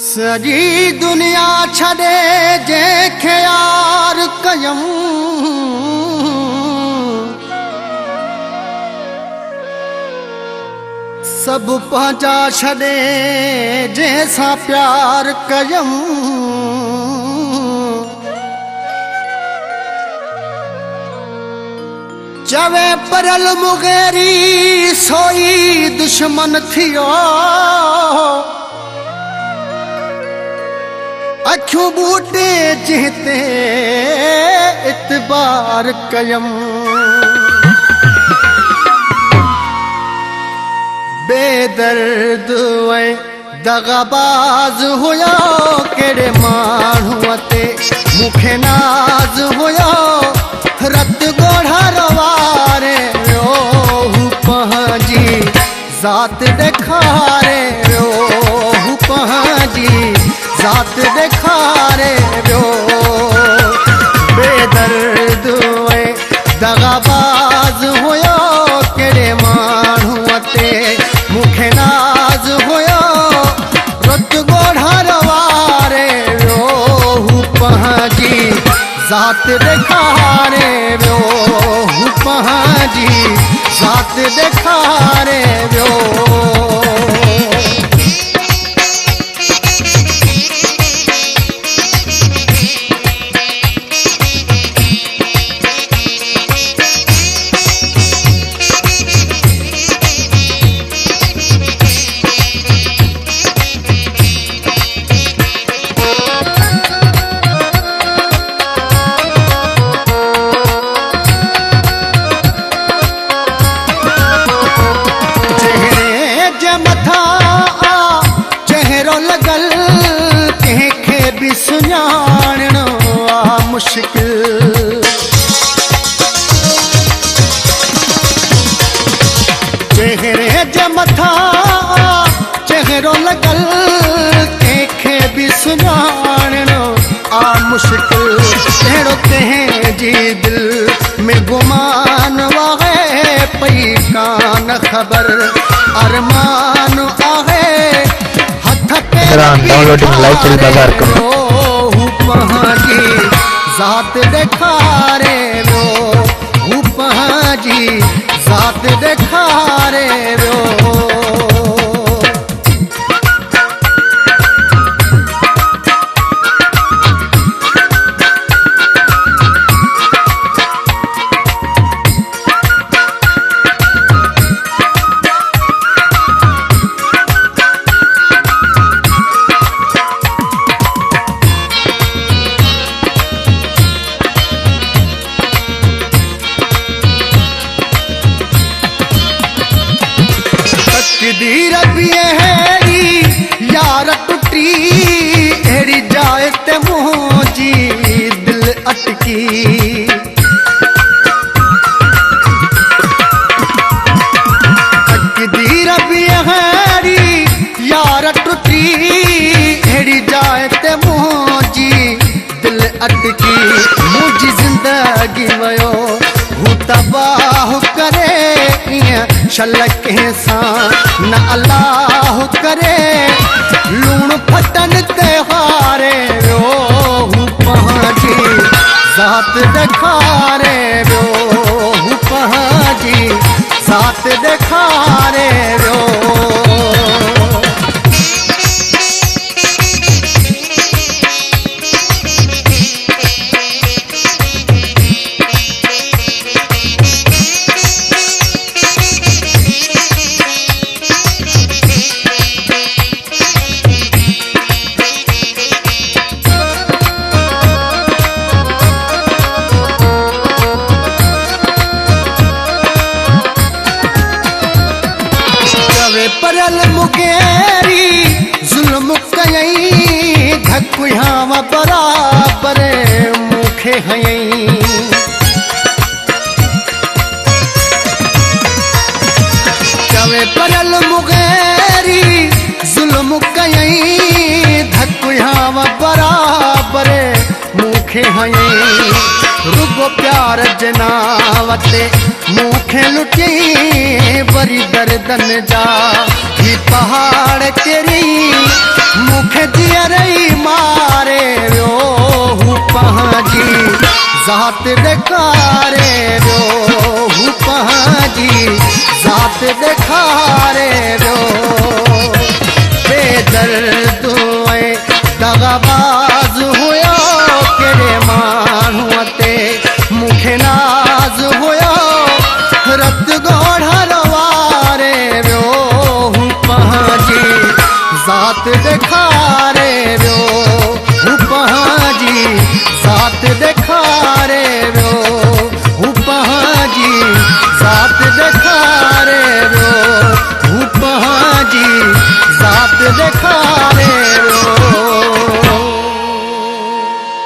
सॼी दुनिया छॾे जंहिंखे यार कयम सभु पंहिंजा छॾे जंहिंसां प्यार कयम चवे परल मुगेरी सोई दुश्मन थियो अखियूं बूटे जिते इतबार कयम बेदर्द ऐं दगाबाज हुयो कहिड़े माण्हूअ ते मूंखे नाज़ हुयो रत ॻोढ़ा वारे वियो हू पंहिंजी ज़ात ॾेखारे वियो हू पंहिंजी ज़ात ॾेखारे वियो बेदर्द ऐं दगाबाज हुयो कहिड़े माण्हूअ ते मूंखे नाज़ हुयो रत ॻोढ़ा वारे वियो हू पंहिंजी ज़ात ॾेखारे वियो हू पंहिंजी ज़ात ॾेखारे वियो सुञाणणो आ मुश्किल चेहरे जे मथां चेहरो लॻल कंहिंखे बि सुञाणणो आ मुश्किल अहिड़ो कंहिंजी दिल में गुमान आहे पई कान ख़बर अरमान आहे डाउनलोडिंग लाइव बाजार करो पंहिंजी ज़ात ॾेखारे वियो हू पंहिंजी ज़ात ॾेखारे वियो तकदीर भी अहिड़ी यार टुटी अहिड़ी जाइ ते मुंहिंजी दिल अटकी तकदीर भी अहिड़ी यार टुटी अहिड़ी जाइ ते मुंहिंजी दिल अटकी मुंहिंजी ज़िंदगी वियो हू तबाह करे शल कंहिंसां न अलाह करे लूण फटन ते हारे वियो हू पंहिंजी ज़ात ॾेखारे वियो हू पंहिंजी ज़ात ॾेखारे वियो परल मुगेरी ज़ुल्म कयईं धक याम बराबर मूंखे हयईं चवे परल मुगेरी ज़ुल्म कयईं धक याम बराबर मूंखे मूंखे हयईं रुगो प्यार जनावते मूंखे लुटियईं वरी दर्दन जा ही पहाड़ तेरी मूंखे जीअरई मारे वियो हू पंहिंजी ज़ात ॾेखारे वियो हू पंहिंजी ज़ात ॾेखारे वियो बेदर्द ऐं दगाबाज़ हुयो कहिड़े माण्हूअ ते मूंखे नाज़ हुयो रत ॻोढ़र वारे वियो हू पंहिंजी ज़ात ॾेखारे वियो हू पंहिंजी ज़ात ॾेखारे वियो